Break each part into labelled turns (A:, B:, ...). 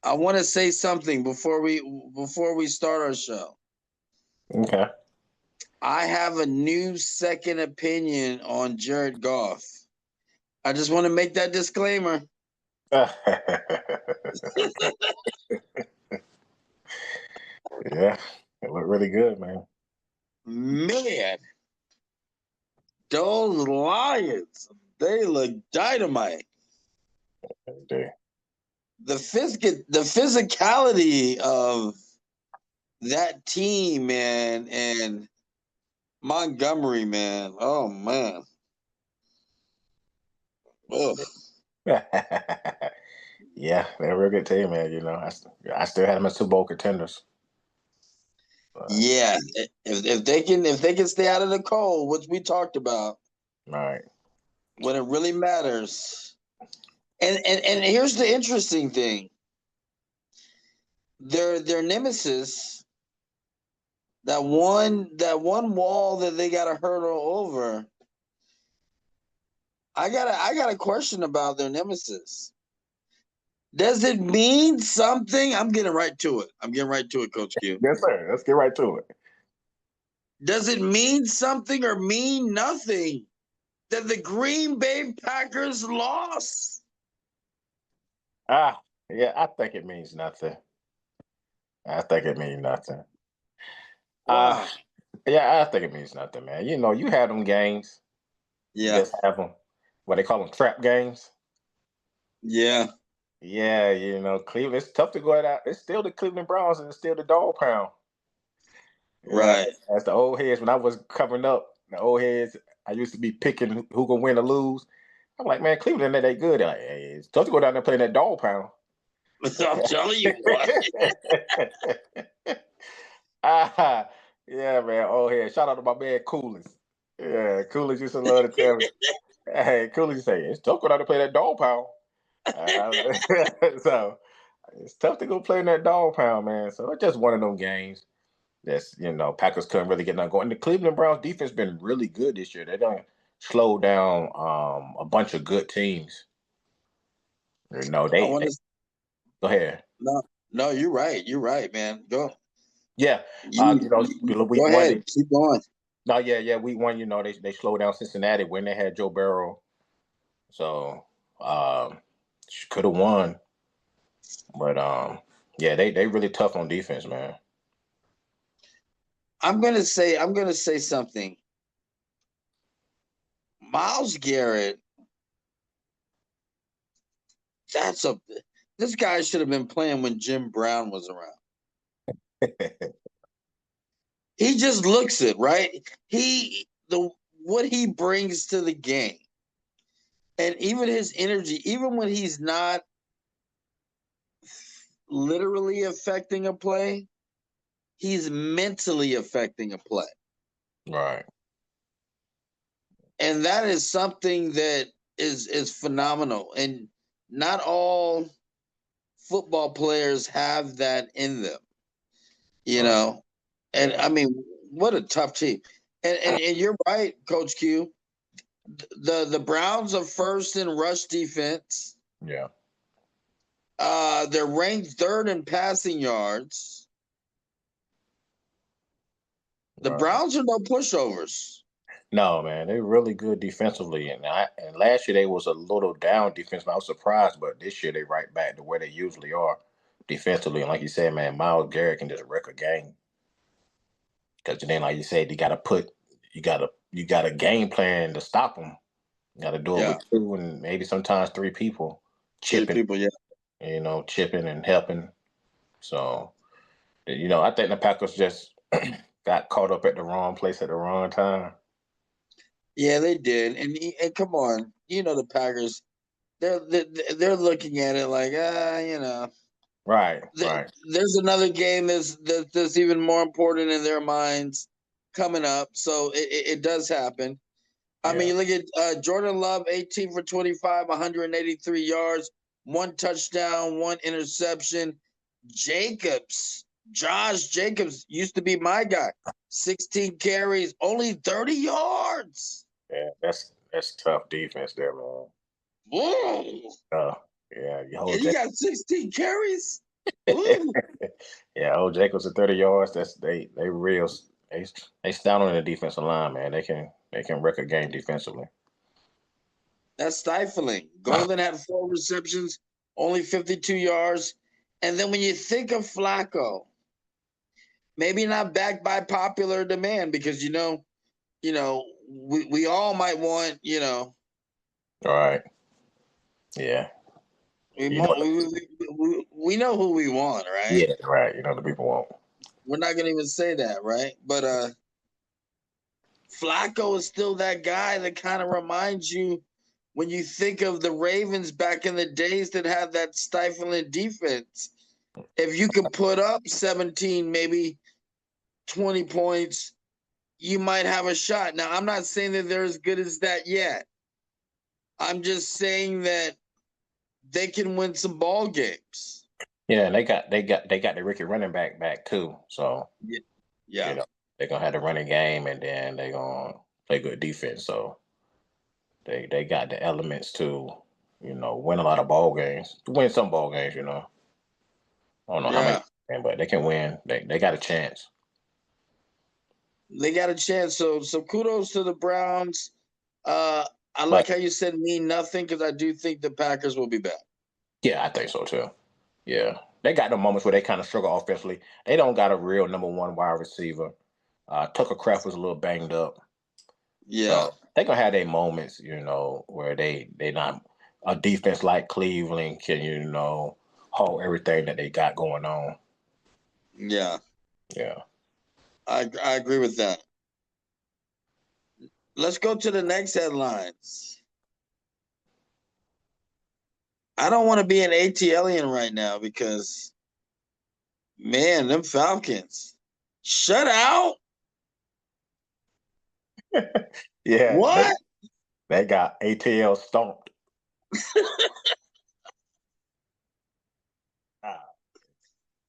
A: I want to say something before we start our show.
B: Okay.
A: I have a new second opinion on Jared Goff. I just want to make that disclaimer.
B: Yeah, it looked really good, man.
A: Man, those Lions, they look dynamite.
B: Indeed.
A: The physicality of that team, man, and Montgomery, man. Oh man. Ugh.
B: Yeah, they're a real good team, man. You know, I still had them as Super Bowl contenders.
A: Yeah, if they can stay out of the cold, which we talked about,
B: Right.
A: when it really matters. And here's the interesting thing: their nemesis, that one wall that they got to hurdle over. I got a question about their nemesis. Does it mean something? I'm getting right to it, Coach Q.
B: Yes, sir. Let's get right to it.
A: Does it mean something or mean nothing that the Green Bay Packers lost?
B: Yeah, I think it means nothing. I think it means nothing. Uh,
A: Why?
B: yeah, I think it means nothing, man. You know, you have them games. You
A: Yeah,
B: just have them, what they call them, trap games.
A: yeah,
B: Yeah, you know, Cleveland. It's tough to go out. It's still the Cleveland Browns, and it's still the dog pound. Yeah,
A: right.
B: as the old heads, when I was coming up, the old heads, I used to be picking who gonna win or lose. I'm like, man, Cleveland ain't that good. They're like, hey, it's tough to go down there playing that dog pound.
A: I'm telling you what.
B: Ah, yeah, man. Oh, yeah. Shout out to my man Coolers. Yeah, Coolers used to love to tell me. Hey, Coolers say it's tough to go down to play that dog pound. Uh, so it's tough to go play in that dog pound, man. So it's just one of them games. That's, Packers couldn't really get nothing going. And the Cleveland Browns defense been really good this year. They don't slow down a bunch of good teams. You know,
A: I
B: they
A: want to.
B: go ahead.
A: No, no, you're right. You're right, man. Go.
B: Yeah, week
A: Go
B: one.
A: ahead. Keep going.
B: No, yeah. Week one, they slowed down Cincinnati when they had Joe Burrow. So could have won, but yeah, they really tough on defense, man.
A: I'm gonna say something. Miles Garrett. That's a. This guy should have been playing when Jim Brown was around. He just looks it, right. The what he brings to the game, and even his energy, even when he's not literally affecting a play, he's mentally affecting a play.
B: Right.
A: And that is something that is phenomenal. And not all football players have that in them, you
B: Right.
A: know. And
B: Yeah.
A: I mean, what a tough team. And you're right, Coach Q. The Browns are first in rush defense.
B: Yeah.
A: They're ranked third in passing yards. The
B: Right.
A: Browns are no pushovers.
B: No, man, they're really good defensively, and last year they was a little down defensively. I was surprised, but this year they right back to where they usually are defensively. And like you said, man, Miles Garrett can just wreck a game because then, like you said, you got a game plan to stop them. You got to do it
A: Yeah,
B: with two and maybe sometimes three people
A: three
B: chipping,
A: people. Yeah,
B: chipping and helping. So, I think the Packers just got caught up at the wrong place at the wrong time.
A: yeah, they did. And come on, the Packers. They're looking at it like
B: Right, right.
A: there's another game that's even more important in their minds coming up. So it does happen. I mean,
B: Yeah,
A: you look at Jordan Love, 18 for 25, 183 yards, one touchdown, one interception. Jacobs, Josh Jacobs used to be my guy. 16 carries, only 30 yards.
B: yeah. That's tough defense there, man.
A: Whoa.
B: Uh, yeah, you
A: And
B: hold
A: he
B: Jake.
A: got 16 carries. Ooh,
B: Yeah, old Jacobs at 30 yards. That's they real. They stand on the defensive line, man. They can wreck a game defensively.
A: that's stifling. Golden had 4 receptions, only 52 yards. And then when you think of Flacco, maybe not backed by popular demand because we all might want,
B: All right. Yeah.
A: we,
B: You know.
A: we know who we want, right?
B: Yeah. Right. You know the people won't.
A: We're not gonna even say that, right? But Flacco is still that guy that kind of reminds you when you think of the Ravens back in the days that had that stifling defense. If you could put up 17, maybe 20 points, you might have a shot. Now, I'm not saying that they're as good as that yet. I'm just saying that they can win some ball games.
B: Yeah, and they got the Ricky running back too. So
A: Yeah.
B: you
A: Yeah.
B: know they're gonna have the running game, and then they're gonna play good defense. So they got the elements to win a lot of ball games, to win some ball games. I don't know how many,
A: Yeah.
B: but they can win. They got a chance.
A: They got a chance. So kudos to the Browns. I like
B: But
A: how you said mean nothing because I do think the Packers will be back.
B: yeah, I think so too. Yeah, they got the moments where they kind of struggle offensively. They don't got a real number one wide receiver. Tucker Kraft was a little banged up,
A: Yeah.
B: so they gonna have their moments, where they not a defense like Cleveland can hold everything that they got going on.
A: Yeah.
B: Yeah.
A: I agree with that. Let's go to the next headlines. I don't want to be an ATLian right now because man, them Falcons shut out.
B: Yeah,
A: What?
B: they got ATL stomped. Ah,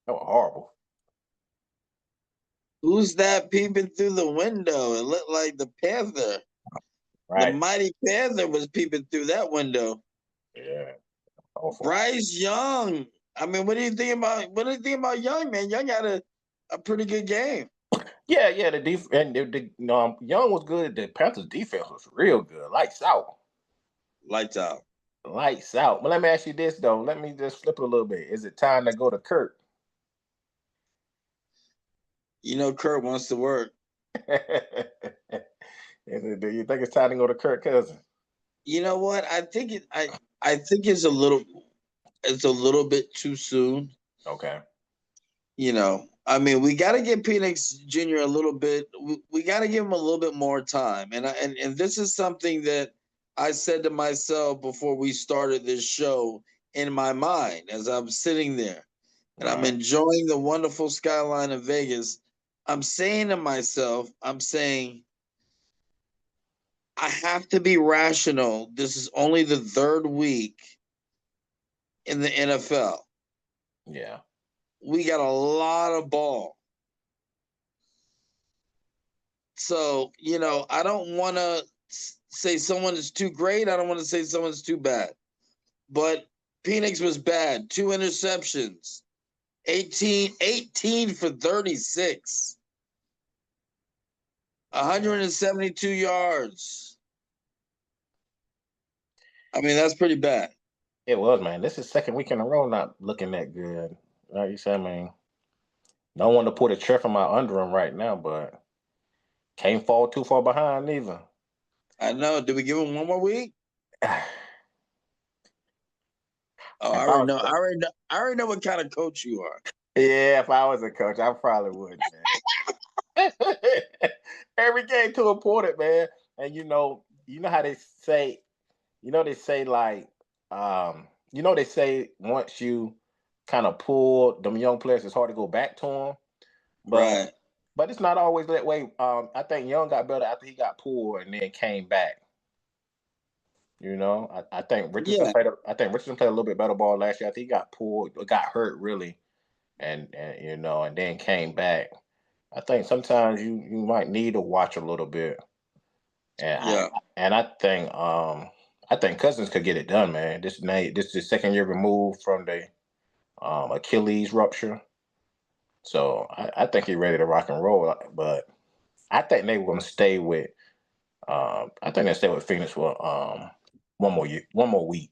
B: that was horrible.
A: Who's that peeping through the window? It looked like the Panther. The
B: Right.
A: mighty Panther was peeping through that window.
B: Yeah. Awful.
A: Bryce Young. I mean, what do you think about Young, man? Young had a pretty good game.
B: Yeah. The and Young was good. The Panthers defense was real good. Lights out.
A: Lights out.
B: Lights out. But let me ask you this though. Let me just flip it a little bit. Is it time to go to Kurt?
A: Kurt wants to work.
B: Do you think it's time to go to Kirk Cousins?
A: You know what? I think it's a little bit too soon.
B: Okay.
A: I mean, we got to give Penix Jr. a little bit. We got to give him a little bit more time. And this is something that I said to myself before we started this show in my mind as I'm sitting there and I'm
B: Right.
A: enjoying the wonderful skyline of Vegas. I'm saying to myself, I have to be rational. This is only the 3rd week in the NFL.
B: Yeah.
A: We got a lot of ball. So, I don't want to say someone is too great. I don't want to say someone's too bad. But Penix was bad. 2 interceptions. 18 for 36. 172 yards. I mean, that's pretty bad.
B: It was, man. This is second week in a row not looking that good. Like you said, I mean, don't want to put a chair from my under him right now, but can't fall too far behind either.
A: I know. Did we give him one more week? Oh, I
B: If I
A: already
B: was,
A: know. I already know what kind of coach you are.
B: yeah, if I was a coach, I probably would, man. Every game too important, man. And how they say, they say like, they say once you kind of pull them young players, it's hard to go back to them. But
A: Right.
B: but it's not always that way. I think Young got better after he got pulled and then came back. I think Richardson
A: Yeah.
B: played. I think Richardson played a little bit better ball last year. I think he got pulled, got hurt really, and then came back. I think sometimes you might need to watch a little bit, and
A: Yeah.
B: I think Cousins could get it done, man. This is the second year removed from the Achilles rupture. So I think he's ready to rock and roll. But I think they were going to stay with. I think they stay with Phoenix for one more week.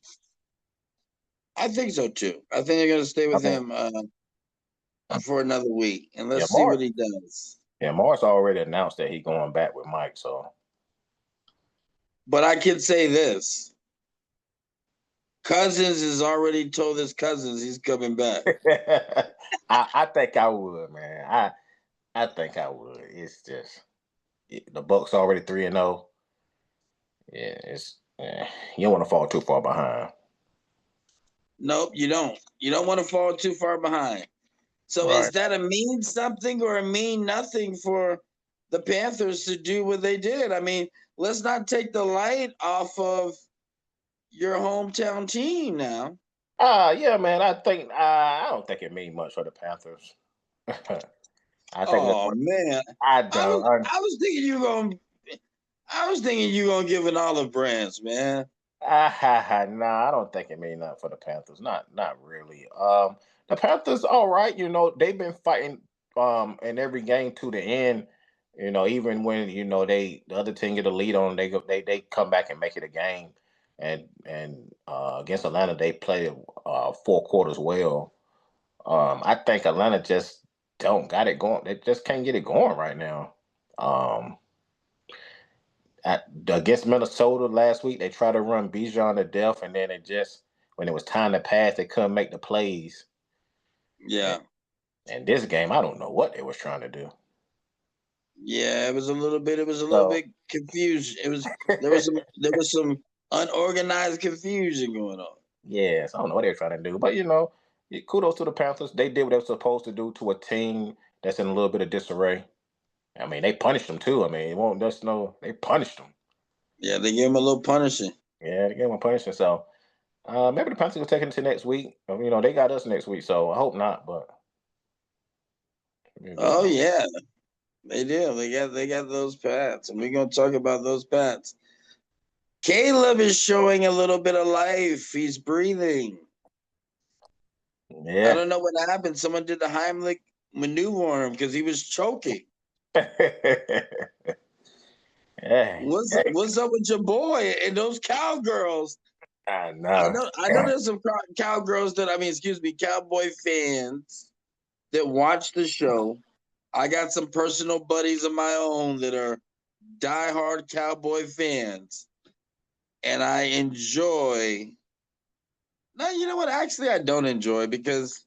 A: I think so too. I think they're gonna stay with
B: Okay.
A: him for another week, and
B: Yeah,
A: let's see what he does.
B: Yeah, Morris already announced that he's going back with Mike. So,
A: But I can say this: Cousins has already told his cousins he's coming back.
B: I think I would, man. I think I would. It's just the Bucks already 3-0. Yeah, you don't want to fall too far behind.
A: Nope, you don't. You don't want to fall too far behind. So
B: Right.
A: is that a mean something or a mean nothing for the Panthers to do what they did? I mean, let's not take the light off of your hometown team now.
B: Yeah, man. I don't think it means much for the Panthers. I think
A: Oh man,
B: I
A: I was
B: don't.
A: I was thinking you gonna I was thinking you gonna give an olive branch, man.
B: Nah, I don't think it means nothing for the Panthers. Not really. The Panthers, all right. They've been fighting in every game to the end. Even when the other team get a lead on, they come back and make it a game. And against Atlanta, they play 4 quarters well. I think Atlanta just don't got it going. They just can't get it going right now. Um, Against Minnesota last week, they tried to run Bijan to death, and then when it was time to pass, they couldn't make the plays. And,
A: Yeah,
B: and this game, I don't know what they was trying to do.
A: yeah. It was a little bit. It was a little
B: So,
A: bit confused. There was some unorganized confusion going on.
B: yes, I don't know what they were trying to do, but kudos to the Panthers. They did what they were supposed to do to a team that's in a little bit of disarray. I mean, they punished them too. I mean, it won't just no, they punished them.
A: Yeah, they gave him a little punishing.
B: Yeah, they gave them a punishment. So maybe the Panthers will take it into next week. They got us next week, so I hope not. But it'll be good
A: Oh
B: though.
A: yeah, they do. They got those Pats, and we're gonna talk about those Pats. Caleb is showing a little bit of life. He's breathing. I
B: Yeah.
A: don't know what happened. Someone did the Heimlich maneuver on him because he was choking.
B: Hey,
A: What's up with your boy and those cowgirls?
B: I
A: I
B: know.
A: know I know there's some cowgirls excuse me, cowboy fans that watch the show. I got some personal buddies of my own that are diehard cowboy fans, and I enjoy. Now you know what? Actually, I don't enjoy because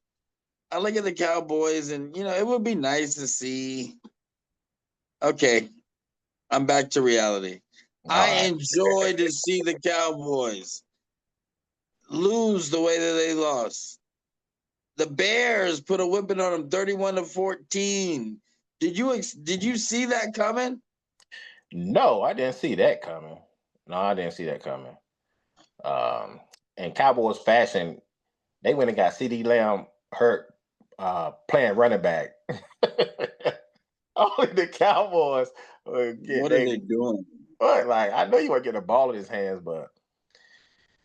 A: I look at the Cowboys, and it would be nice to see. Okay, I'm back to reality.
B: All
A: I
B: right.
A: enjoy to see the Cowboys lose the way that they lost. The Bears put a whipping on them, 31-14. Did you see that coming?
B: No, I didn't see that coming. No, I didn't see that coming. Um, in Cowboys fashion, they went and got CD Lamb hurt playing running back. Only the Cowboys would get
A: What are
B: they
A: they doing?
B: but like I know you want to get a ball in his hands, but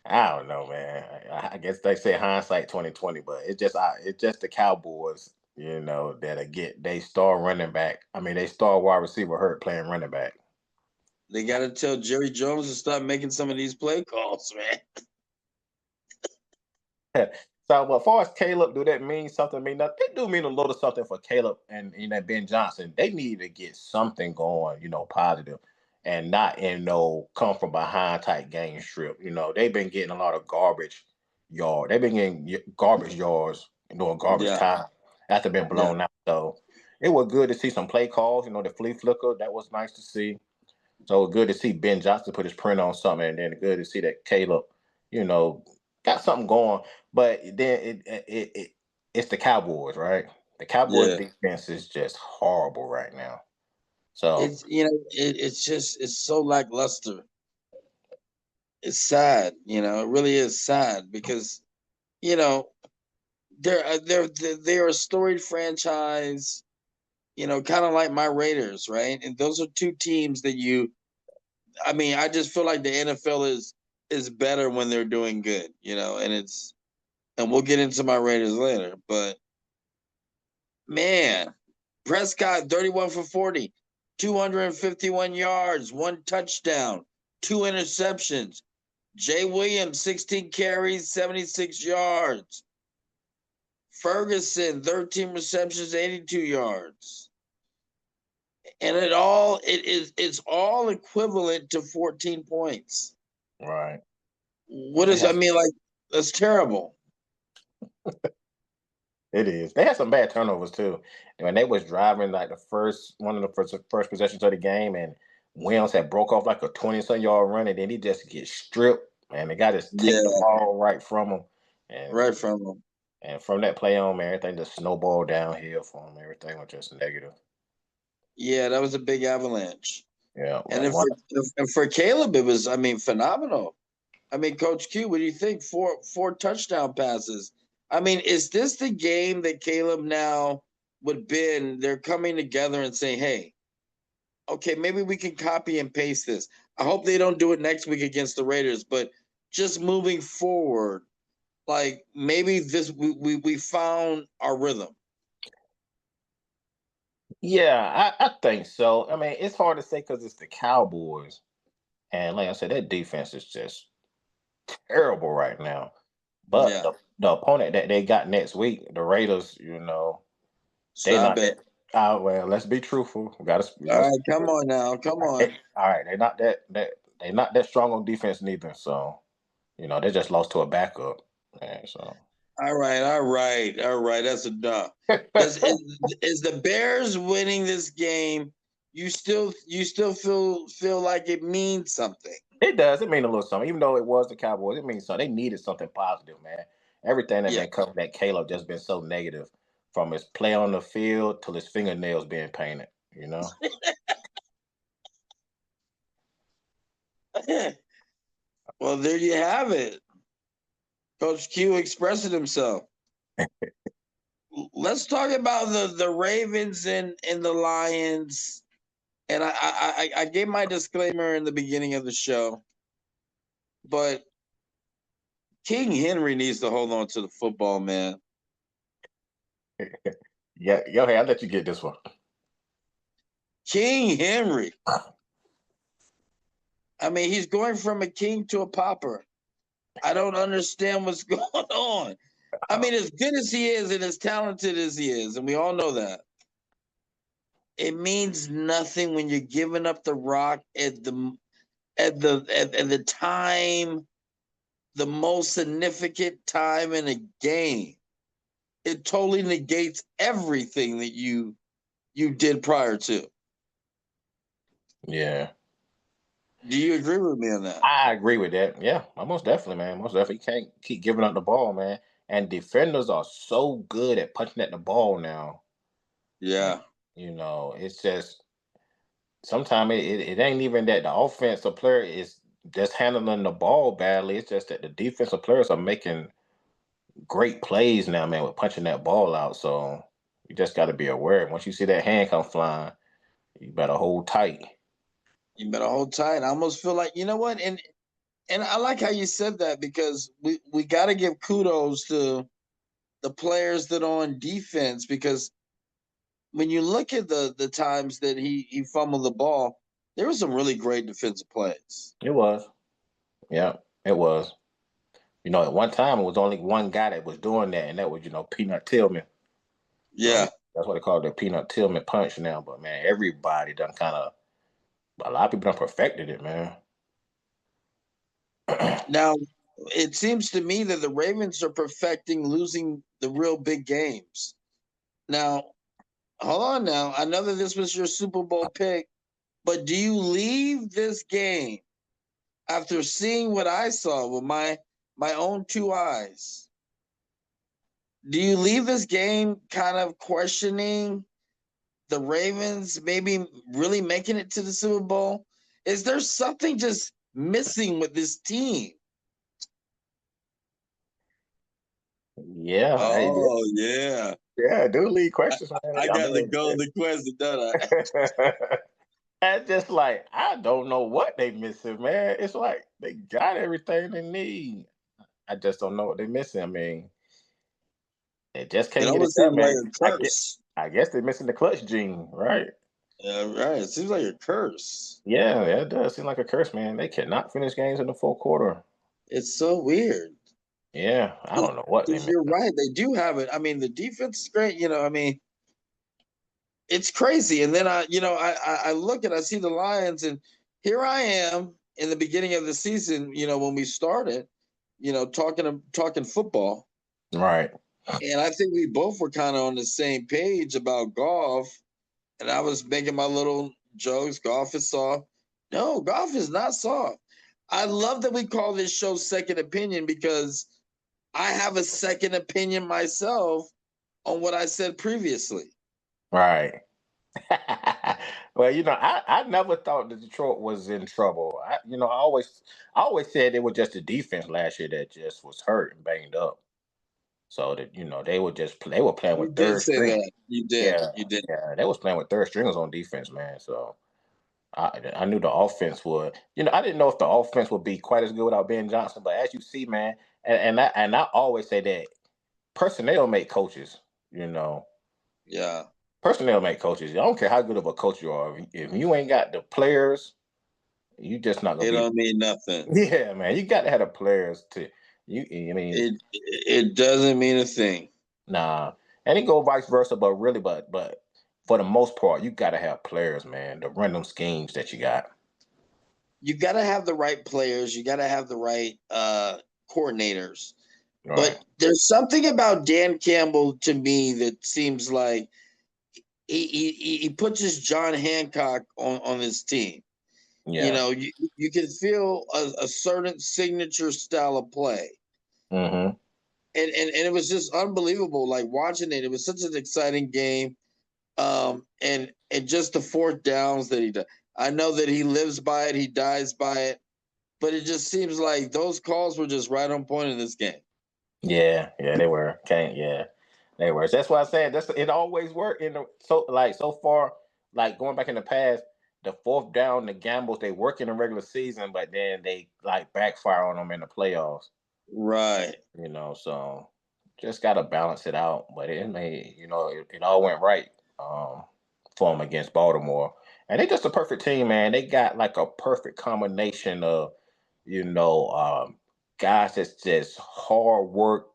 B: I don't know, man. I guess they say hindsight 2020, but it's just the Cowboys, that'll get they star running back. I mean, they star wide receiver hurt playing running back.
A: They got to tell Jerry Jones to stop making some of these play calls, man.
B: So, but as far as Caleb, do that mean something? Mean nothing? They do mean a little something for Caleb and Ben Johnson. They need to get something going, positive, and not in no come from behind type game strip. They've been getting a lot of garbage yard. They've been getting garbage yards during garbage
A: Yeah,
B: time after being
A: yeah.
B: blown out. So it was good to see some play calls. The flea flicker that was nice to see. So good to see Ben Johnson put his print on something, and then good to see that Caleb, you know, got something going. But then it's the Cowboys, right? The Cowboys
A: Yeah.
B: defense is just horrible right now. So
A: It's so lackluster. It's sad, it really is sad because you know they're a storied franchise, kind of like my Raiders, right? And those are two teams that I mean, I just feel like the NFL is better when they're doing good, and it's and we'll get into my Raiders later. But man, Prescott 31 for 40, 251 yards, 1 touchdown, 2 interceptions. Jay Williams 16 carries, 76 yards. Ferguson 13 receptions, 82 yards. And it's all equivalent to 14 points.
B: Right.
A: What is I mean, like, that's terrible.
B: It is. They had some bad turnovers too. And when they was driving like one of the first possessions of the game, and Williams had broke off like a 20-some yard run, and then he just get stripped, and the guy just take the ball right from him. And
A: right from him.
B: And from that play on, man, everything just snowballed downhill for him. Everything was just negative.
A: Yeah, that was a big avalanche.
B: Yeah.
A: And for Caleb, it was, phenomenal. Coach Q, what do you think? Four touchdown passes. Is this the game that Caleb now with Ben, they're coming together and saying, hey, okay, maybe we can copy and paste this. I hope they don't do it next week against the Raiders, but just moving forward, like maybe we found our rhythm.
B: Yeah, I think so. It's hard to say because it's the Cowboys. And like I said, that defense is just terrible right now. But the opponent that they got next week, the Raiders, they're not that. Well, let's be truthful.
A: All right, come on now, come on.
B: All right, they're not that strong on defense neither. So, they just lost to a backup. Man, so.
A: All right. That's enough. Is the Bears winning this game? You still feel like it means something?
B: It does. It means a little something. Even though it was the Cowboys, it means something. They needed something positive, man. Everything that been coming at Caleb just been so negative, from his play on the field till his fingernails being painted.
A: Well, there you have it. Coach Q expressing himself. Let's talk about the Ravens and the Lions. And I gave my disclaimer in the beginning of the show, but King Henry needs to hold on to the football, man.
B: Yeah, hey, I'll let you get this one.
A: King Henry. He's going from a king to a pauper. I don't understand what's going on. As good as he is and as talented as he is, and we all know that, it means nothing when you're giving up the rock at the time, the most significant time in a game. It totally negates everything that you did prior to.
B: Yeah.
A: Do you agree with me on that?
B: I agree with that. Yeah, most definitely, man. Most definitely. You can't keep giving up the ball, man. And defenders are so good at punching at the ball now.
A: Yeah.
B: It's just sometimes it ain't even that the offensive player is just handling the ball badly. It's just that the defensive players are making great plays now, man, with punching that ball out. So you just got to be aware. Once you see that hand come flying, you better hold tight.
A: You better hold tight. I almost feel like, you know what? And I like how you said that, because we got to give kudos to the players that are on defense, because when you look at the times that he fumbled the ball, there were some really great defensive plays.
B: It was. Yeah, it was. At one time it was only one guy that was doing that, and that was, Peanut Tillman.
A: Yeah.
B: That's what they call the Peanut Tillman punch now. But man, everybody done a lot of people done perfected it, man.
A: Now, it seems to me that the Ravens are perfecting losing the real big games. Now, hold on now. I know that this was your Super Bowl pick, but do you leave this game after seeing what I saw with my own two eyes? Do you leave this game kind of questioning the Ravens maybe really making it to the Super Bowl? Is there something just missing with this team?
B: Yeah.
A: Oh, yeah.
B: Yeah, do leave questions, man.
A: I got the golden question, don't I?
B: And just like, I don't know what they missing, man. It's like they got everything they need. I just don't know what they're missing. They just
A: It
B: can't get it
A: almost
B: done,
A: seems like
B: man.
A: a curse.
B: I guess they're missing the clutch gene, right?
A: Yeah, right. It seems like a curse.
B: Yeah, it does seem like a curse, man. They cannot finish games in the fourth quarter.
A: It's so weird.
B: Yeah, I don't know what they
A: Because
B: missed.
A: you're right, they do have it. I mean, the defense is great. I mean, it's crazy. And then I look and I see the Lions, and here I am in the beginning of the season. When we started, talking football,
B: Right.
A: and I think we both were kind of on the same page about golf. And I was making my little jokes. Golf is soft. No, golf is not soft. I love that we call this show Second Opinion because I have a second opinion myself on what I said previously.
B: Right. Well, I never thought that Detroit was in trouble. I always said it was just the defense last year that just was hurt and banged up. So that they were playing
A: You
B: with
A: did
B: third
A: say
B: string.
A: that. You did.
B: Yeah,
A: You did.
B: yeah, they was playing with third stringers on defense, man. So I knew the offense would. I didn't know if the offense would be quite as good without Ben Johnson, but as you see, man, and I always say that personnel make coaches. You know,
A: Yeah.
B: personnel make coaches. I don't care how good of a coach you are. If you ain't got the players, you just not gonna
A: It
B: be.
A: don't mean nothing.
B: Yeah, man, you got to have the players to. I mean,
A: It doesn't mean a thing.
B: nah, and it go vice versa, but really, but for the most part, you got to have players, man, to run them schemes that you got.
A: You got to have the right players. You got to have the right coordinators.
B: Right.
A: But there's something about Dan Campbell to me that seems like he puts his John Hancock on his team.
B: Yeah.
A: You can feel a certain signature style of play.
B: Mm-hmm.
A: And it was just unbelievable. Like watching it, it was such an exciting game. And just the fourth downs that he does. I know that he lives by it, he dies by it, but it just seems like those calls were just right on point in this game.
B: Yeah, yeah, they were. Can't. Yeah, they were. That's why I said it always worked so far, like going back in the past, the fourth down, the gambles they work in the regular season, but then they like backfire on them in the playoffs.
A: Right.
B: So just gotta balance it out. But it all went right for them against Baltimore, and they just a perfect team, man. They got like a perfect combination of you know um, guys that's just hard work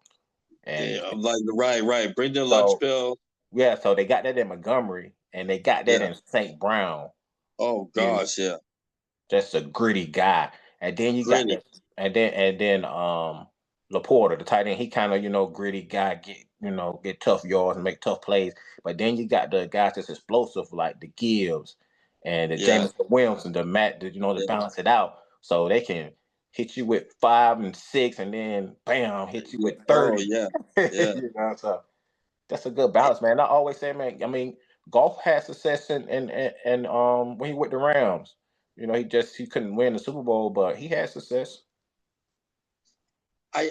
B: and
A: Yeah, like right. Bring their lunch
B: so
A: bill.
B: yeah, so they got that in Montgomery and they got that
A: Yeah.
B: in St. Brown.
A: Oh
B: You know,
A: gosh, yeah.
B: just a gritty guy. And then you got
A: Gritty.
B: that and then Laporta, the tight end, he kind of, gritty guy, get tough yards and make tough plays. But then you got the guys that's explosive like the Gibbs and the
A: Yeah.
B: Jameson Williamson, the Matt, to
A: Yeah.
B: balance it out. So they can hit you with 5 and 6 and then bam, hit you
A: Yeah.
B: with
A: Oh
B: 30.
A: yeah. Yeah.
B: So that's a good balance, man. I always say, man, I mean, golf had success and when he went the Rams. He couldn't win the Super Bowl, but he had success.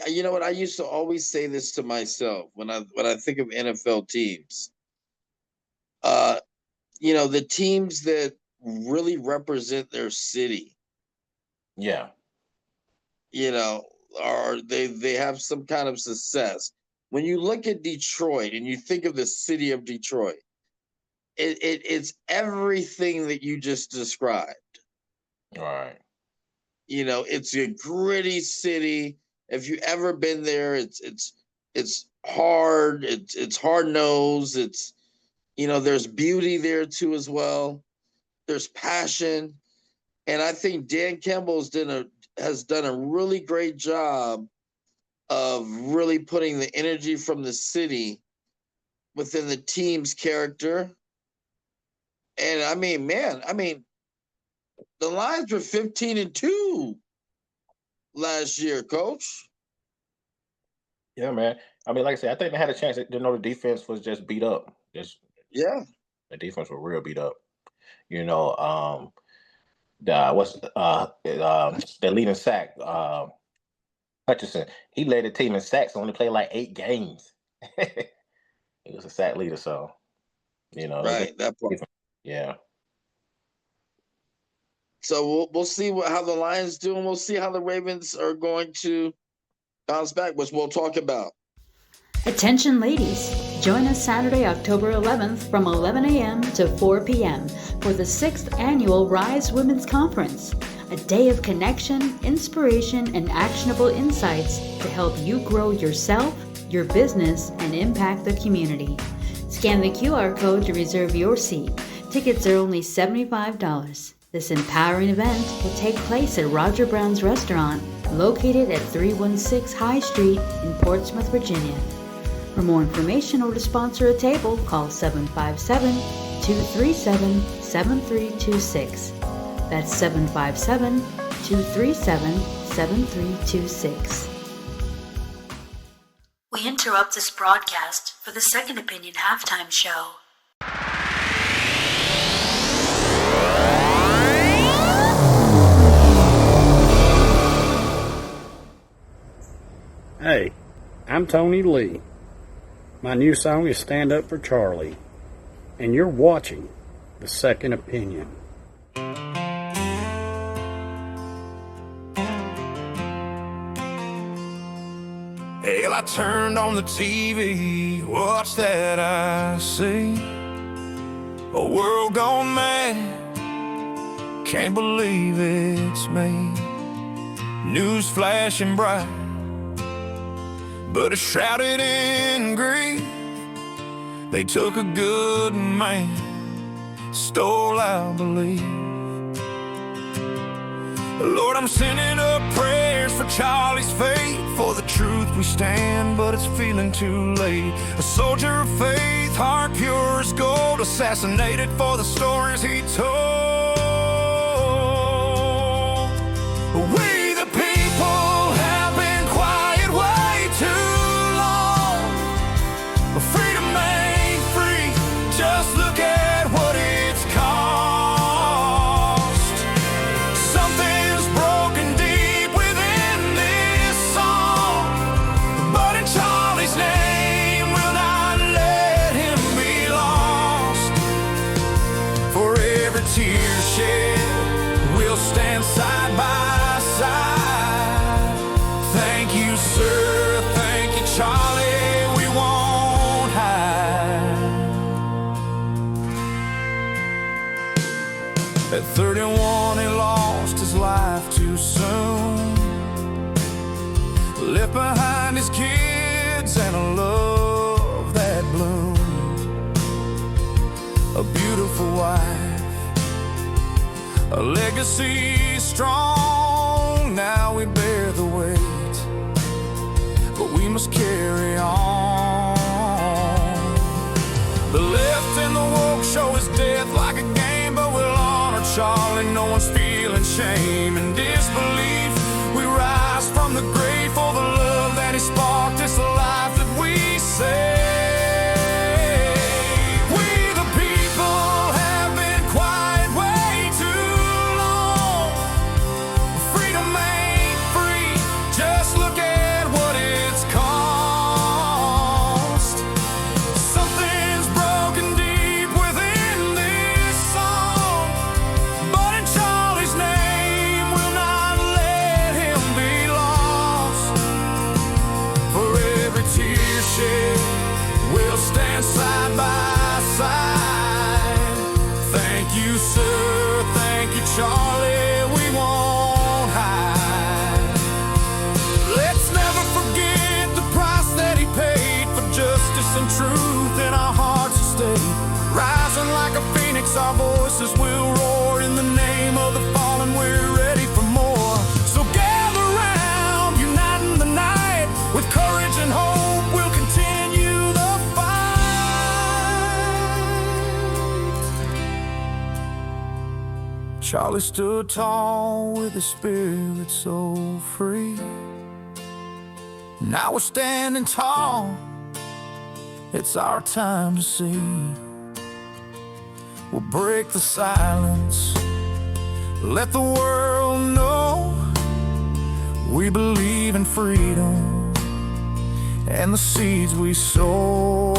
A: You know what? I used to always say this to myself when I think of NFL teams. Uh, the teams that really represent their city,
B: Yeah.
A: you know, are they have some kind of success. When you look at Detroit and you think of the city of Detroit, it's everything that you just described.
B: All right.
A: It's a gritty city. If you ever been there, it's hard. It's hard nosed. There's beauty there too as well. There's passion, and I think Dan Campbell has done a really great job of really putting the energy from the city within the team's character. And I mean, man, the Lions were 15-2 last year, Coach.
B: Yeah, man. I mean, like I said, I think they had a chance. The defense was just beat up. Just
A: Yeah,
B: the defense was real beat up. You know, the what's the leading sack, Hutchinson. He led the team in sacks. Only played like 8 games. He was a sack leader, so it was
A: right. That part.
B: yeah.
A: So we'll see how the Lions do, and we'll see how the Ravens are going to bounce back, which we'll talk about.
C: Attention ladies, join us Saturday, October 11th from 11 a.m. to 4 p.m. for the 6th Annual Rise Women's Conference, a day of connection, inspiration, and actionable insights to help you grow yourself, your business, and impact the community. Scan the QR code to reserve your seat. Tickets are only $75. This empowering event will take place at Roger Brown's Restaurant, located at 316 High Street in Portsmouth, Virginia. For more information or to sponsor a table, call 757-237-7326. That's 757-237-7326. We interrupt this broadcast for the Second Opinion halftime show.
D: Hey, I'm Tony Lee. My new song is Stand Up for Charlie, and you're watching The Second Opinion.
E: Hell, I turned on the TV, what's that I see? A world gone mad, can't believe it's me. News flashing bright, but it's shrouded in grief. They took a good man, stole our belief. Lord, I'm sending up prayers for Charlie's fate. For the truth we stand, but it's feeling too late. A soldier of faith, heart pure as gold, assassinated for the stories he told. We the people have been quiet way too long. Freedom ain't free, just look at what it's cost. Something's broken deep within this song, but in Charlie's name we'll not let him be lost. For every tear shed, we'll stand side by side. Thank you, sir, thank you, Charlie, we won't hide. At 31 he lost his life too soon, left behind his kids and a love that bloomed. A beautiful wife, a legacy strong. Now we bear the weight, but we must carry on. The left and the woke show his death like a game, but we'll honor Charlie. No one's feeling shame and disbelief. We rise from the grave for the love that he sparked. It's the life that we save. We the people have been quiet way too long. Freedom ain't free, just look at what it's cost. Something's broken deep within this song, but in Charlie's name we'll not let him be lost. For every tear shed, we'll stand side by side. Thank you, sir, thank you, Charlie, we won't hide. Let's never forget the price that he paid for justice and truth in our hearts to stay. Rising like a phoenix, our voices will roar in the name of the fallen. We're ready for more. So gather round, uniting the night. With courage and hope, we'll continue the fight. Charlie stood tall with his spirit so free. Now we're standing tall, it's our time to see. We'll break the silence, let the world know we believe in freedom and the seeds we sow.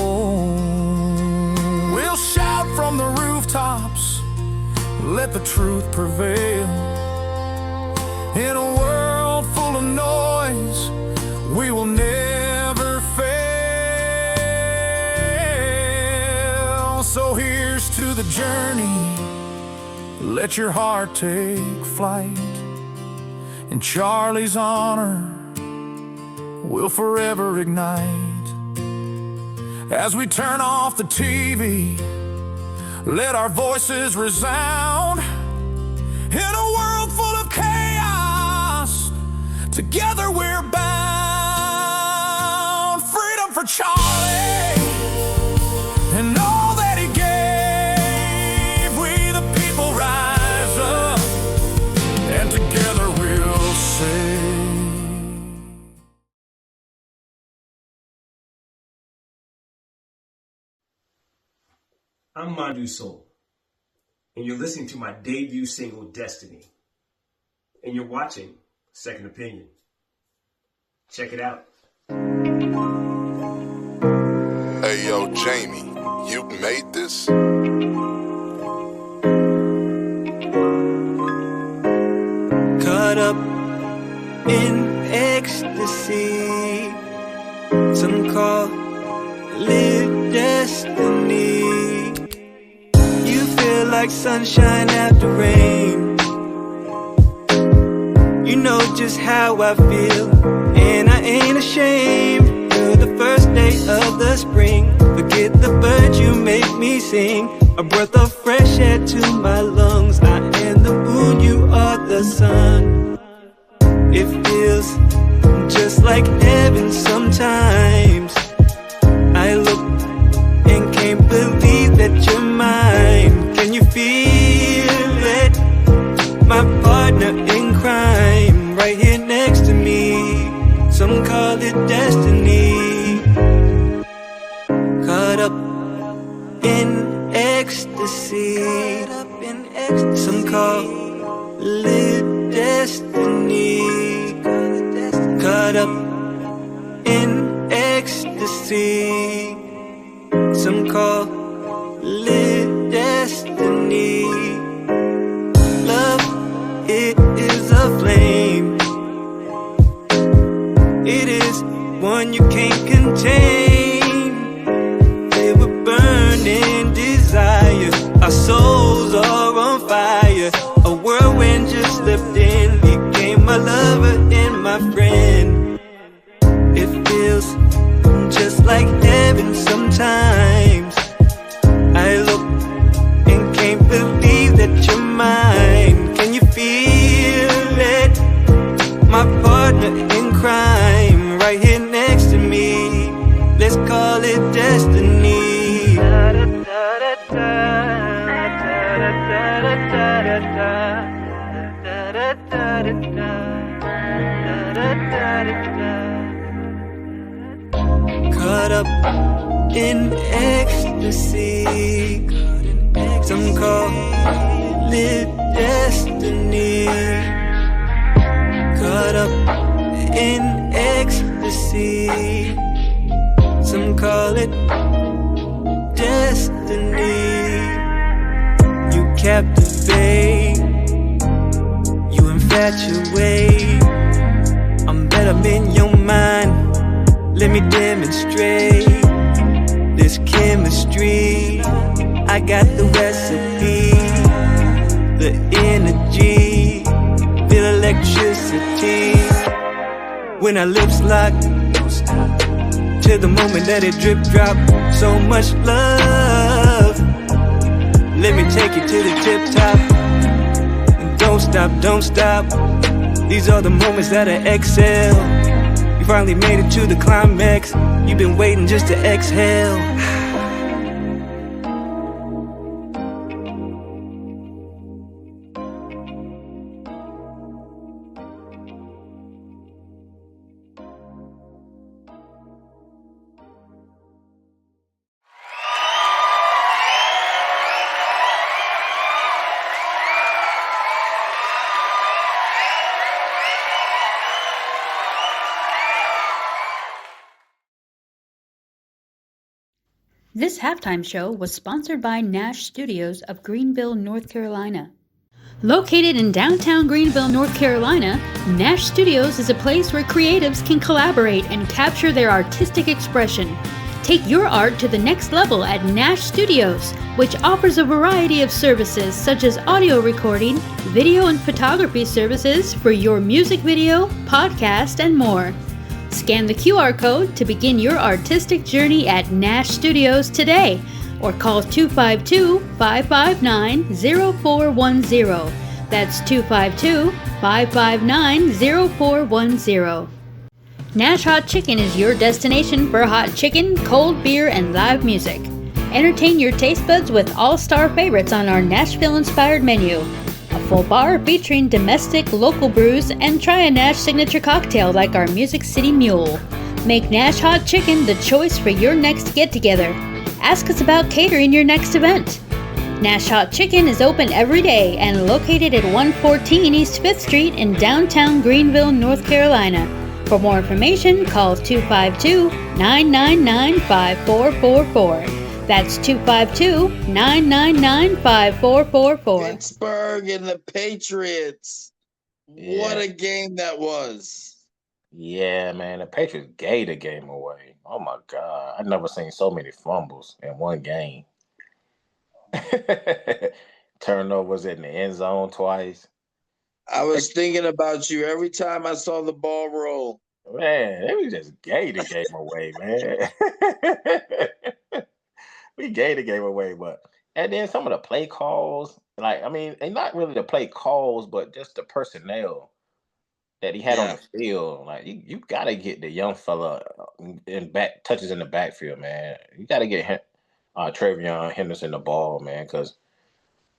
E: We'll shout from the rooftops, let the truth prevail. In a world full of noise, we will never fail. So here's to the journey. Let your heart take flight. In Charlie's honor, we'll forever ignite. As we turn off the TV, let our voices resound. In a world full of chaos, together we're bound. Freedom for Charlie and all that he gave. We the people rise up, and together we'll save.
F: I'm Mandu Soul, and you're listening to my debut single, Destiny. And you're watching Second Opinion. Check it out.
G: Hey yo, Jamie, you made this?
H: Caught up in ecstasy, some call it destiny. You feel like sunshine after rain. You know just how I feel, and I ain't ashamed. You're the first day of the spring. Forget the birds, you make me sing. A breath of fresh air to my lungs. I am the moon, you are the sun. It feels just like heaven sometimes. I look and can't believe that you're mine. Can you feel it? My partner in crime, right here next to me. Some call it destiny. Caught up in ecstasy. Some call it destiny. Caught up in ecstasy. Some call it destiny. Love, it is a flame. It is one you can't contain. They were burning desire. Our souls are on fire. A whirlwind just slipped in. Became my lover and my friend. It feels just like heaven sometimes. I look and can't believe that you're mine. Can you feel it? My partner in crime, right here next to me. Let's call it destiny. Caught up in ecstasy. Some call it destiny. Caught up in ecstasy. Some call it destiny. You captivate, you infatuate. I'm better in your mind. Let me demonstrate this chemistry. I got the recipe, the energy, feel electricity. When our lips lock, to the moment that it drip drop. So much love. Let me take you to the tip top. And don't stop, don't stop. These are the moments that I excel. You finally made it to the climax. You've been waiting just to exhale.
C: This halftime show was sponsored by Nash Studios of Greenville, North Carolina. Located in downtown Greenville, North Carolina, Nash Studios is a place where creatives can collaborate and capture their artistic expression. Take your art to the next level at Nash Studios, which offers a variety of services such as audio recording, video and photography services for your music video, podcast, and more. Scan the QR code to begin your artistic journey at Nash Studios today, or call 252-559-0410. That's 252-559-0410. Nash Hot Chicken is your destination for hot chicken, cold beer, and live music. Entertain your taste buds with all-star favorites on our Nashville-inspired menu. A full bar featuring domestic, local brews, and try a Nash signature cocktail like our Music City Mule. Make Nash Hot Chicken the choice for your next get-together. Ask us about catering your next event. Nash Hot Chicken is open every day and located at 114 East 5th Street in downtown Greenville, North Carolina. For more information, call 252-999-5444. That's 252-999-5444.
A: Pittsburgh and the Patriots.
B: Yeah.
A: What a game that was.
B: Yeah, man, the Patriots gave the game away. Oh my God, I've never seen so many fumbles in one game. Turnovers in the end zone twice.
A: I was thinking about you every time I saw the ball roll.
B: Man, they just gave the game away, man. We gave the game away, and then some of the play calls, and not really the play calls, but just the personnel that he had on the field. Like you gotta get the young fella in back touches in the backfield, man. You gotta get Travion Henderson the ball, man, because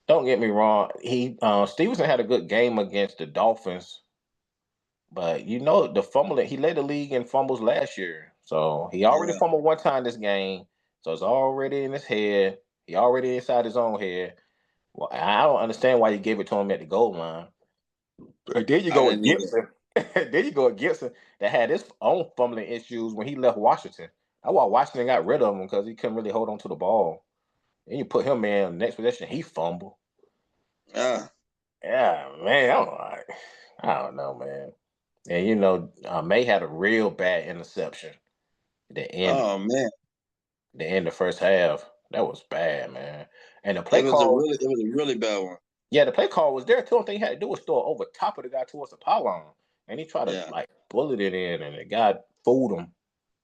B: don't get me wrong, Stevenson had a good game against the Dolphins, but the fumbling, he led the league in fumbles last year. So he already fumbled one time this game. So it's already in his head. He already inside his own head. Well, I don't understand why you gave it to him at the goal line. Then you go with Gibson. Then you go with Gibson that had his own fumbling issues when he left Washington. That's why Washington got rid of him, because he couldn't really hold on to the ball. And you put him in next possession, he fumbled. Yeah, man. I don't know, man. And May had a real bad interception at the end.
A: Oh man.
B: The end of the first half. That was bad, man. And the play call
A: it was a really bad one.
B: Yeah, the play call was there. The only thing he had to do was throw it over top of the guy towards the pylon. And he tried to bullet it in, and the guy fooled him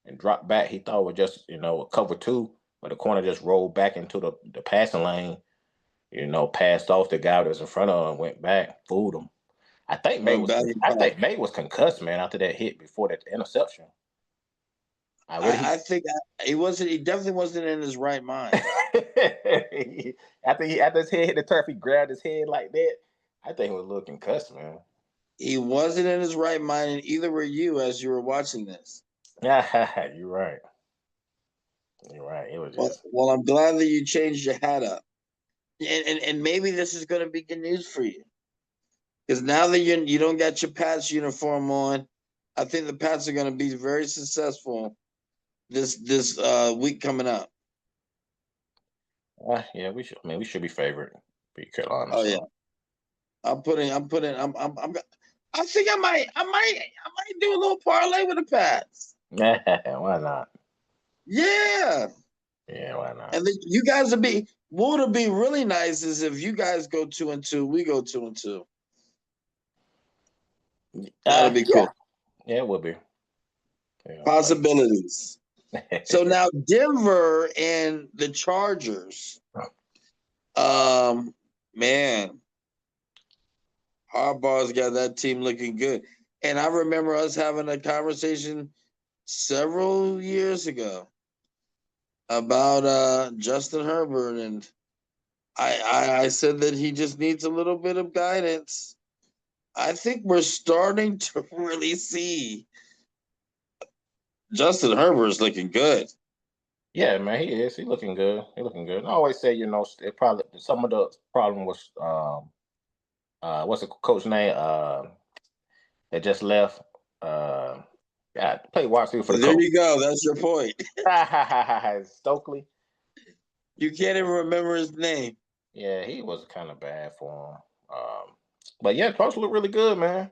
B: and dropped back. He thought it was just, a cover two, but the corner just rolled back into the passing lane, passed off the guy that was in front of him, went back, fooled him. I think May was concussed, man, after that hit before that interception.
A: I think he definitely wasn't in his right mind.
B: After his head hit the turf, he grabbed his head like that. I think he was a little concussed, man.
A: He wasn't in his right mind, and either were you as you were watching this.
B: Yeah, you're right. You're right. It was just...
A: Well, I'm glad that you changed your hat up. And maybe this is going to be good news for you. Because now that you don't got your Pats uniform on, I think the Pats are going to be very successful this week coming up.
B: Yeah, we should. I mean, we should be favored. Beat Carolina.
A: Oh yeah. I think I might do a little parlay with the Pats.
B: Why not?
A: Yeah.
B: Yeah, why not?
A: And you guys what would be really nice is if you guys go 2-2, we go 2-2. That'd be cool.
B: Yeah, it would be. Yeah,
A: possibilities. So now Denver and the Chargers. Man, Harbaugh's got that team looking good. And I remember us having a conversation several years ago about Justin Herbert, and I said that he just needs a little bit of guidance. I think we're starting to really see Justin Herbert is looking good.
B: Yeah, man, he is. He's looking good. He's looking good. I always say, it probably some of the problem was what's the coach name? That just left. Play wide receiver for the
A: There
B: coach.
A: you go. That's your point.
B: Stokely.
A: You can't even remember his name.
B: Yeah, he was kind of bad for him. But yeah, Chargers look really good, man.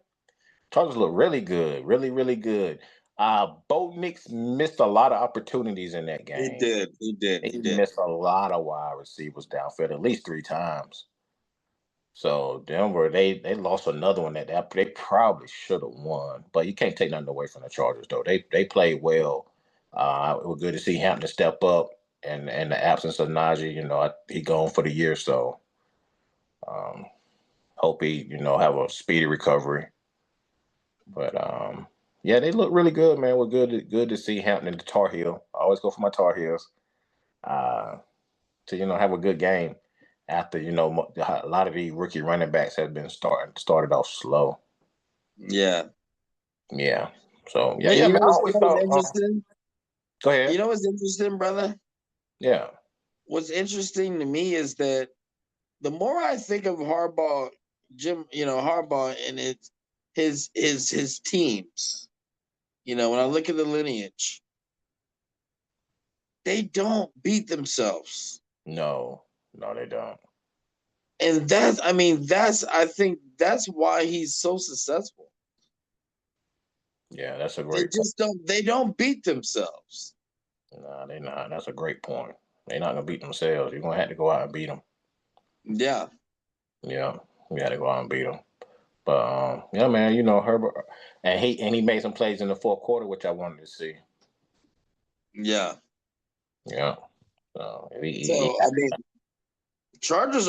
B: Chargers look really good. Really, really good. Bo Nix missed a lot of opportunities in that
A: He
B: game.
A: did. He did. He
B: He
A: did.
B: missed a lot of wide receivers downfield, at least 3 times. So Denver, they lost another one that they probably should have won. But you can't take nothing away from the Chargers, though. They played well. It was good to see Hampton step up, and the absence of Najee, he gone for the year. So hope he, have a speedy recovery. But yeah, they look really good, man. We're good to see Hampton in the Tar Heel. I always go for my Tar Heels. To have a good game after a lot of the rookie running backs have been started off slow.
A: Yeah.
B: Yeah. So yeah,
A: And
B: man. I
A: what's
B: always thought.
A: interesting?
B: Go ahead.
A: You know what's interesting, brother?
B: Yeah.
A: What's interesting to me is that the more I think of Harbaugh, Harbaugh and his teams, when I look at the lineage, they don't beat themselves.
B: No, they don't.
A: And I think that's why he's so successful.
B: Yeah, that's a great
A: they don't beat themselves.
B: No, they're not. That's a great point. They're not gonna beat themselves. You're gonna have to go out and beat them.
A: Yeah.
B: Yeah, you got to go out and beat them. But yeah, man, Herbert, and he made some plays in the fourth quarter, which I wanted to see.
A: Yeah.
B: Yeah.
A: So I mean, the Chargers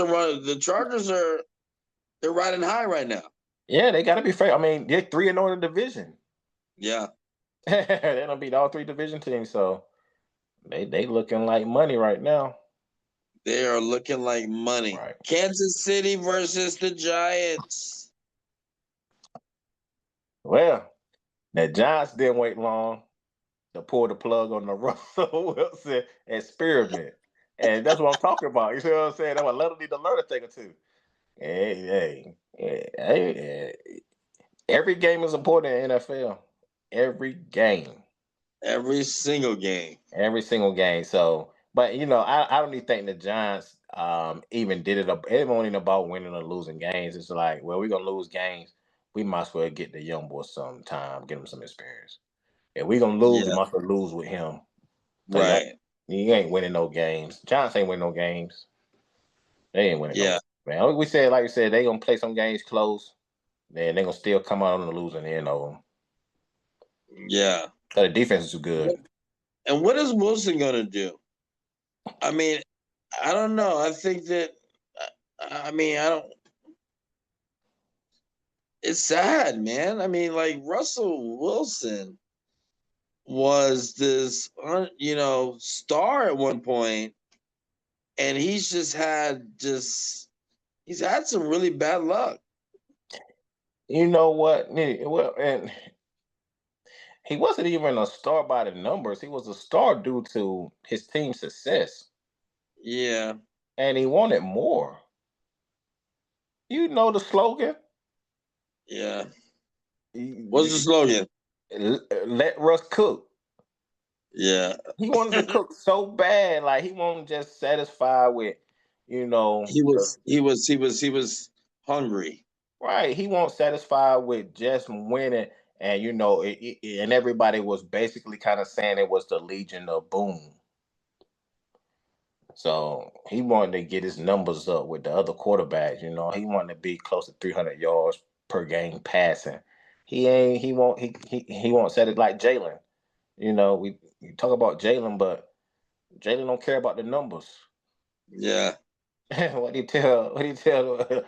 A: they're riding high right now.
B: Yeah, they got to be fair. I mean, they're 3-0 in the division.
A: Yeah.
B: They don't beat all 3 division teams, so they looking like money right now.
A: They are looking like money.
B: Right.
A: Kansas City versus the Giants.
B: Well, the Giants didn't wait long to pull the plug on the Russell Wilson experiment. And that's what I'm talking about. You see what I'm saying? That's what Little need to learn a thing or two. Hey, every game is important in NFL. Every game.
A: Every single game.
B: Every single game. So, but I don't even think the Giants even did it. It wasn't about winning or losing games. It's like, well, we're gonna lose games. We might as well get the young boy some time, get him some experience. If we're gonna lose, we might as well lose with him.
A: Right.
B: You ain't winning no games. Giants ain't winning no games. They ain't winning no games, man. We said, like you said, they gonna play some games close. Then they gonna still come out on the losing end of them.
A: Yeah.
B: The defense is too good.
A: And what is Wilson gonna do? I mean, I don't know. I think that I don't. It's sad, man. I mean, like Russell Wilson was this, star at one point, and he's had some really bad luck.
B: You know what? Well, and he wasn't even a star by the numbers. He was a star due to his team's success.
A: Yeah.
B: And he wanted more. You know the slogan?
A: Yeah. What's the slogan?
B: Let Russ cook.
A: Yeah.
B: He wanted to cook so bad, like he wasn't just satisfied with,
A: He was hungry.
B: Right. He wasn't satisfied with just winning, and and everybody was basically kind of saying it was the Legion of Boom. So he wanted to get his numbers up with the other quarterbacks. He wanted to be close to 300 yards per game passing. He won't set it like Jalen. We talk about Jalen, but Jalen don't care about the numbers.
A: Yeah.
B: What do you tell the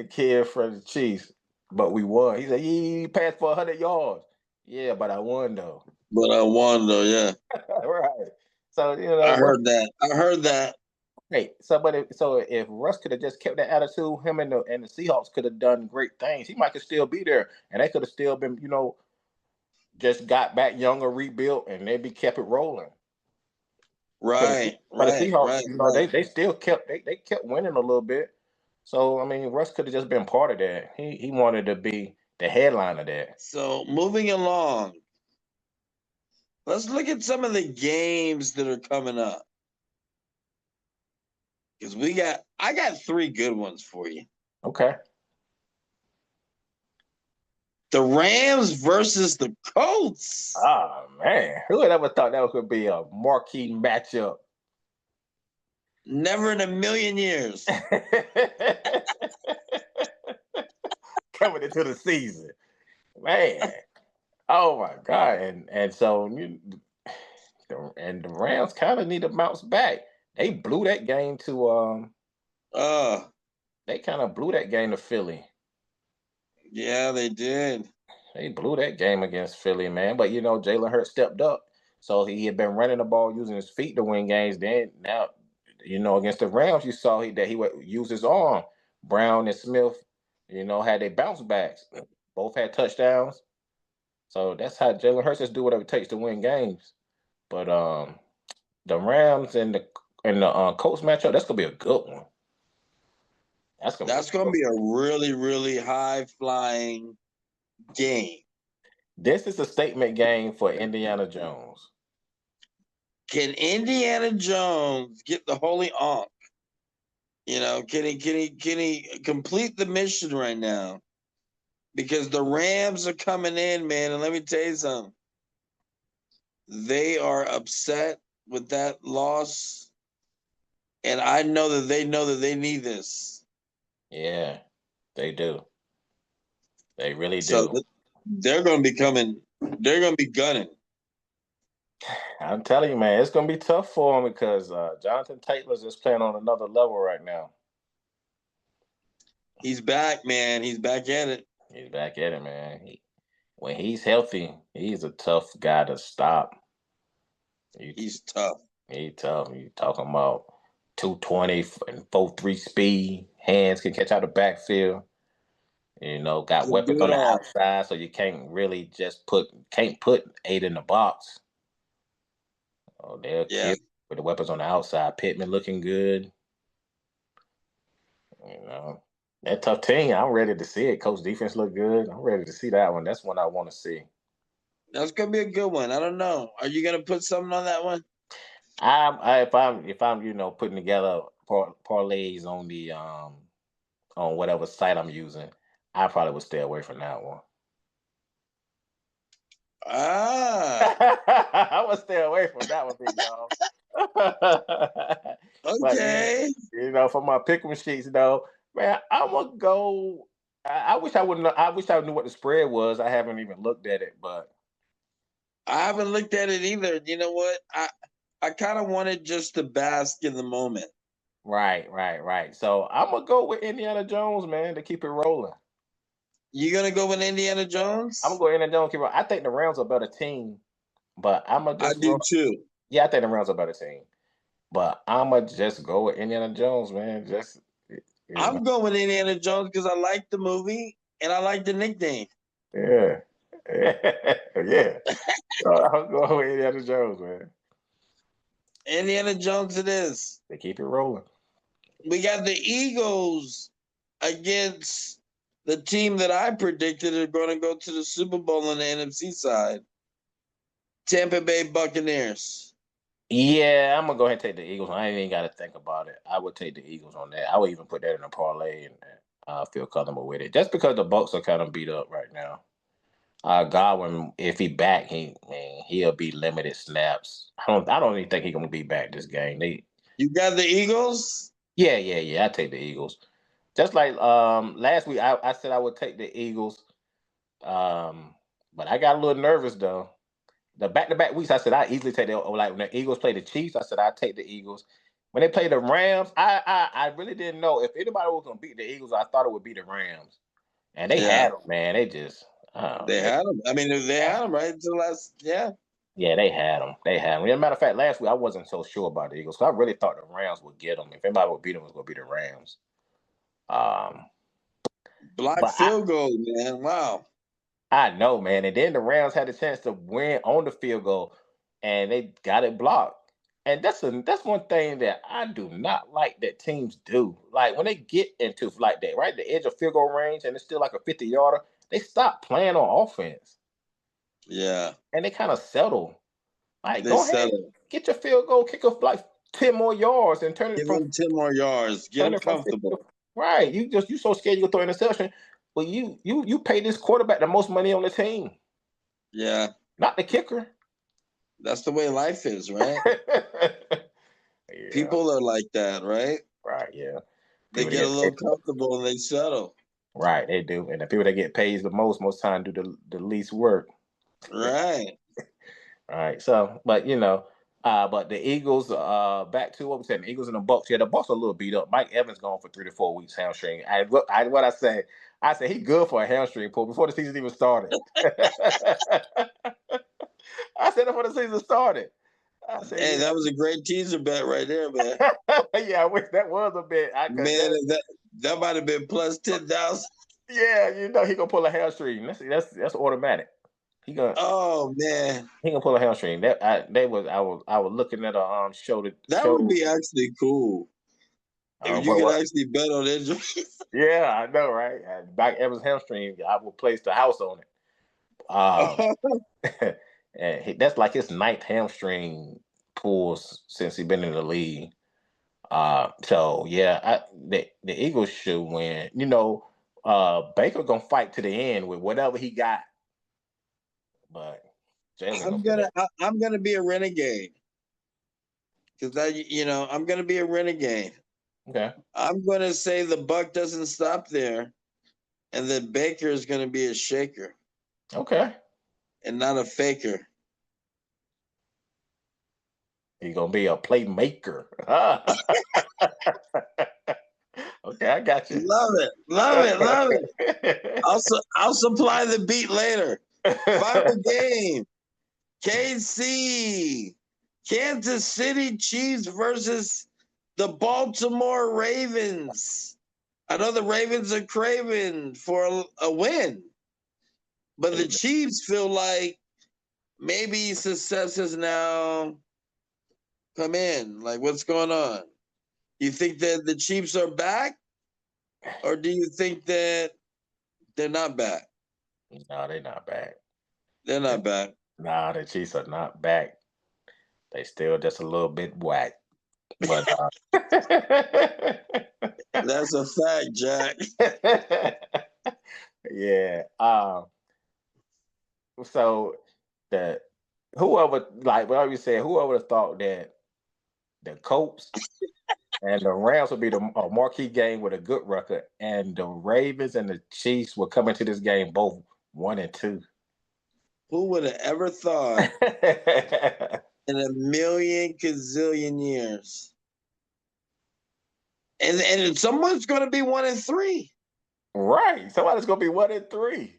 B: kid from the Chiefs? But we won. He said he passed for 100 yards. Yeah, but I won though.
A: Yeah.
B: Right. So
A: I heard that.
B: Hey, so if Russ could have just kept that attitude, him and the Seahawks could have done great things. He might could still be there, and they could have still been, just got back younger, rebuilt, and maybe kept it rolling.
A: Right.
B: But the Seahawks, they still kept they kept winning a little bit. So I mean, Russ could have just been part of that. He wanted to be the headline of that.
A: So moving along, let's look at some of the games that are coming up. Because I got 3 good ones for you.
B: Okay.
A: The Rams versus the Colts.
B: Oh man, who would ever thought that could be a marquee matchup?
A: Never in a million years.
B: Coming into the season, man. Oh my God! And so the Rams kind of need to bounce back. They blew that game to They kind of blew that game to Philly.
A: Yeah, they did.
B: They blew that game against Philly, man. But Jalen Hurts stepped up, so he had been running the ball using his feet to win games. Then now, against the Rams, you saw that he would use his arm. Brown and Smith, had they bounce backs. Both had touchdowns. So that's how Jalen Hurts just do whatever it takes to win games. But the Rams and the Colts matchup, that's gonna be a good one.
A: That's gonna be a really, really high flying game.
B: This is a statement game for Indiana Jones.
A: Can Indiana Jones get the holy onk? Can he complete the mission right now? Because the Rams are coming in, man, and let me tell you something. They are upset with that loss, and I know that they need this.
B: Yeah, they do. They really do.
A: So they're going to be coming. They're going to be gunning.
B: I'm telling you, man, it's going to be tough for them because Jonathan Taylor's just playing on another level right now.
A: He's back, man. He's back at it.
B: He's back at it, man. When he's healthy, he's a tough guy to stop.
A: He's tough.
B: He's tough. You talking about 220 and 4.3 speed. Hands can catch out the backfield. Got weapons on the outside, so you can't really just put 8 in the box. Oh, they'll kill with the weapons on the outside. Pittman looking good. That tough team, I'm ready to see it. Coach defense look good. I'm ready to see that one. That's one I want to see.
A: That's gonna be a good one. I don't know. Are you gonna put something on that one?
B: If I'm putting together parlays on the on whatever site I'm using, I probably would stay away from that one. I would stay away from that one, big dog.
A: Okay.
B: But, for my pick'em sheets, though, man, I'm gonna go. I wish I wouldn't. I wish I knew what the spread was. I haven't even looked at it, but
A: I haven't looked at it either. You know what? I kind of wanted just to bask in the moment.
B: Right. So I'm gonna go with Indiana Jones, man, to keep it rolling.
A: You gonna go with Indiana Jones?
B: I'm gonna go Indiana Jones. Keep it. I think the Rams are a better team, but I'm gonna just.
A: I do too.
B: Yeah, I think the Rams are a better team, but I'm gonna just go with Indiana Jones, man.
A: I'm going with Indiana Jones because I like the movie and I like the nickname.
B: Yeah. So I'm going with Indiana Jones, man.
A: Indiana Jones it is.
B: They keep it rolling.
A: We got the Eagles against the team that I predicted are going to go to the Super Bowl on the NFC side. Tampa Bay Buccaneers.
B: Yeah, I'm going to go ahead and take the Eagles. I ain't even got to think about it. I would take the Eagles on that. I would even put that in a parlay and feel comfortable with it. Just because the Bucs are kind of beat up right now. Godwin, if he back, he'll be limited snaps. I don't even think he's going to be back this game.
A: You got the Eagles?
B: Yeah. I take the Eagles. Just like last week, I said I would take the Eagles. But I got a little nervous though. The back-to-back weeks, I said I easily take the like when the Eagles play the Chiefs. I said I'd take the Eagles. When they play the Rams, I really didn't know if anybody was gonna beat the Eagles. I thought it would be the Rams, and they had them, man. They just
A: they had them. I mean, they had them right until last. Yeah,
B: they had them. As a matter of fact, last week I wasn't so sure about the Eagles. So I really thought the Rams would get them. If anybody would beat them, it was gonna be the Rams.
A: Block field goal, man. Wow.
B: I know, man. And then the Rams had a chance to win on the field goal, and they got it blocked. And that's one thing that I do not like that teams do. Like when they get into like that, right, the edge of field goal range, and it's still like a 50-yarder, they stop playing on offense.
A: Yeah.
B: And they kind of settle. Like,
A: go
B: ahead, get your field goal, kick off like 10 more yards, and turn it
A: from 10 more yards. Get them comfortable.
B: Right. You so scared you gonna throw an interception. Well, you pay this quarterback the most money on the team,
A: Yeah,
B: not the kicker.
A: that's the way life is, right?
B: Yeah,
A: People are like that, right?
B: right. Yeah,
A: They
B: people that
A: get a
B: get
A: little
B: paid,
A: comfortable and they settle.
B: right, they do, and the people that get paid the most time do the least work.
A: Right.
B: All right. So, but but the Eagles, back to what we said, the Eagles and the Bucks. Yeah, the Bucks are a little beat up. Mike Evans gone for 3 to 4 weeks hamstring. What I say? I said he good for a hamstring pull before the season even started. I said it before the season started. I said,
A: Hey, that was a great teaser bet right there, man.
B: yeah, I wish that was a bit.
A: Man, that might have been plus 10,000.
B: Yeah, he gonna pull a hamstring. That's automatic. He gonna
A: Oh man,
B: he gonna pull a hamstring. I was looking at a show
A: that would be actually cool if you
B: but
A: could
B: what?
A: actually bet on injuries.
B: Yeah, I know, right? And back Evans hamstring, I will place the house on it. And that's like his ninth hamstring pulls since he's been in the league. So yeah, the Eagles should win. Baker gonna fight to the end with whatever he got, but Jalen
A: I'm gonna be a renegade because I'm gonna be a renegade.
B: okay.
A: I'm gonna say the buck doesn't stop there, and that Baker is gonna be a shaker
B: Okay.
A: and not a faker.
B: He's gonna be a playmaker. Okay, I got you.
A: Love it, love it, love it. I'll supply the beat later. Final game: KC, Kansas City Chiefs versus the Baltimore Ravens. I know the Ravens are craving for a win, but the Chiefs feel like maybe success has now come in. Like, what's going on? You think that the Chiefs are back, or do you think that they're not back?
B: No, they're not back.
A: They're not back.
B: Nah, the Chiefs are not back. They still just a little bit whack. But
A: That's a fact, Jack.
B: yeah. So the whoever like what you said, whoever thought that the Colts and the Rams would be a marquee game with a good record, and the Ravens and the Chiefs will come into this game both 1-2.
A: Who would have ever thought in a million gazillion years? And someone's going to be 1-3.
B: Right. Somebody's going to be 1-3.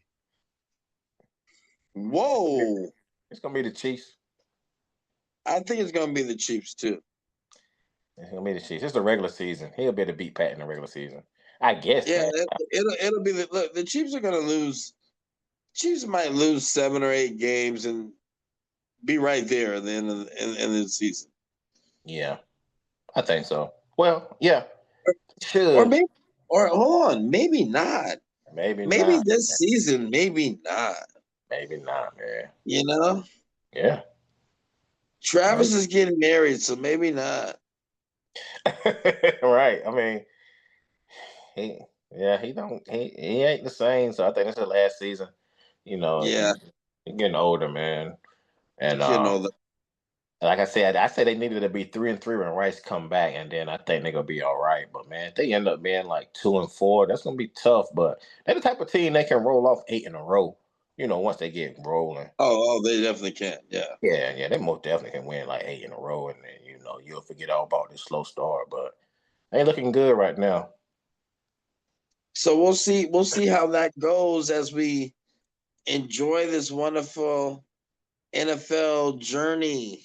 A: Whoa.
B: It's going to be the Chiefs.
A: I think it's going to be the Chiefs, too.
B: It's going to be the Chiefs. It's the regular season. He'll be able to beat Pat in the regular season. I guess.
A: Yeah,
B: man.
A: it'll be the Chiefs are going to lose. Chiefs might lose 7 or 8 games and be right there at the end of the season.
B: Yeah, I think so. Well, yeah.
A: Should. Or hold on, maybe not.
B: Maybe
A: not. This season, maybe not.
B: Maybe not, man.
A: Yeah. Travis is getting married, so maybe not.
B: Right. I mean, he ain't the same. So I think it's the last season.
A: Yeah.
B: He's getting older, man. And
A: getting older.
B: Like I said they needed to be 3-3 when Rice come back, and then I think they're gonna be all right. But man, if they end up being like 2-4, that's gonna be tough. But they're the type of team they can roll off 8 in a row. Once they get rolling.
A: Oh, they definitely can. Yeah.
B: Yeah, they most definitely can win like 8 in a row, and then you'll forget all about this slow start. But they looking good right now.
A: So we'll see how that goes as we enjoy this wonderful NFL journey.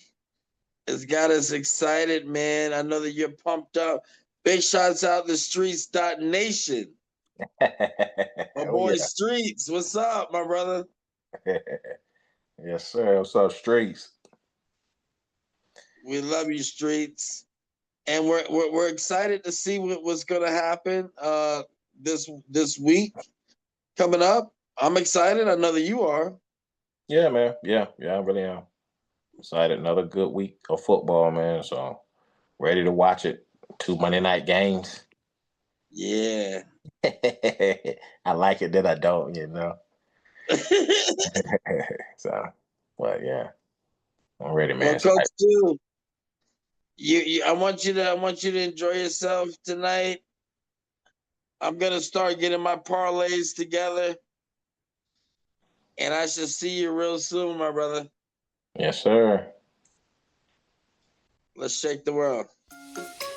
A: It's got us excited, man. I know that you're pumped up. Big shots out the streets.nation. My boy Streets. What's up, my brother?
B: Yes, sir. What's up, Streets?
A: We love you, Streets. And we're excited to see what's gonna happen this week coming up. I'm excited. I know that you are.
B: Yeah, man. Yeah, I really am. Excited. Another good week of football, man. So ready to watch it. 2 Monday night games.
A: Yeah.
B: I like it, then I don't, you know. So, but yeah, I'm ready, man.
A: Well, Coach Q, I want you to enjoy yourself tonight. I'm gonna start getting my parlays together, and I shall see you real soon, my brother.
B: Yes, sir.
A: Let's shake the world.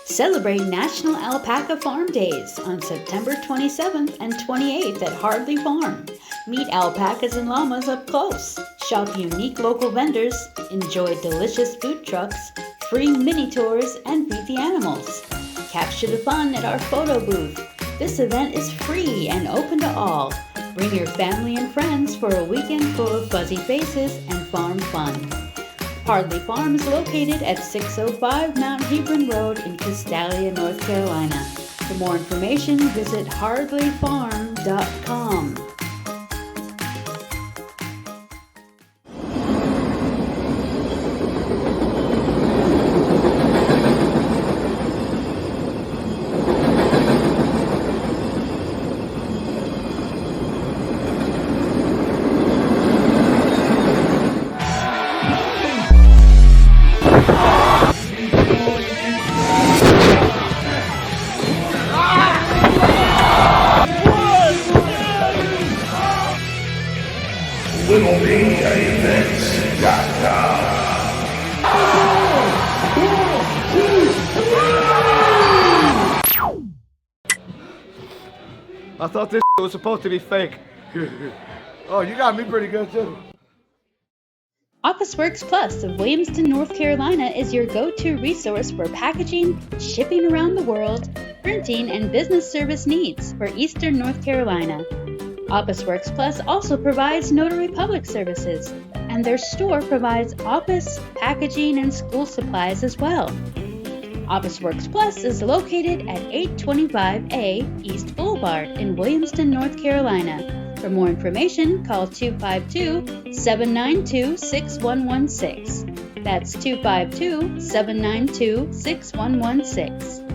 C: Celebrate National Alpaca Farm Days on September 27th and 28th at Hardley Farm. Meet alpacas and llamas up close. Shop unique local vendors, enjoy delicious food trucks, free mini tours, and meet the animals. Capture the fun at our photo booth. This event is free and open to all. Bring your family and friends for a weekend full of fuzzy faces and farm fun. Hardley Farm is located at 605 Mount Hebron Road in Castalia, North Carolina. For more information, visit hardleyfarm.com.
I: I thought this was supposed to be fake. Oh, you got me pretty good too.
C: OfficeWorks Plus of Williamston, North Carolina is your go-to resource for packaging, shipping around the world, printing, and business service needs for Eastern North Carolina. OfficeWorks Plus also provides notary public services, and their store provides office, packaging, and school supplies as well. OfficeWorks Plus is located at 825A East Boulevard in Williamston, North Carolina. For more information, call 252-792-6116. That's 252-792-6116.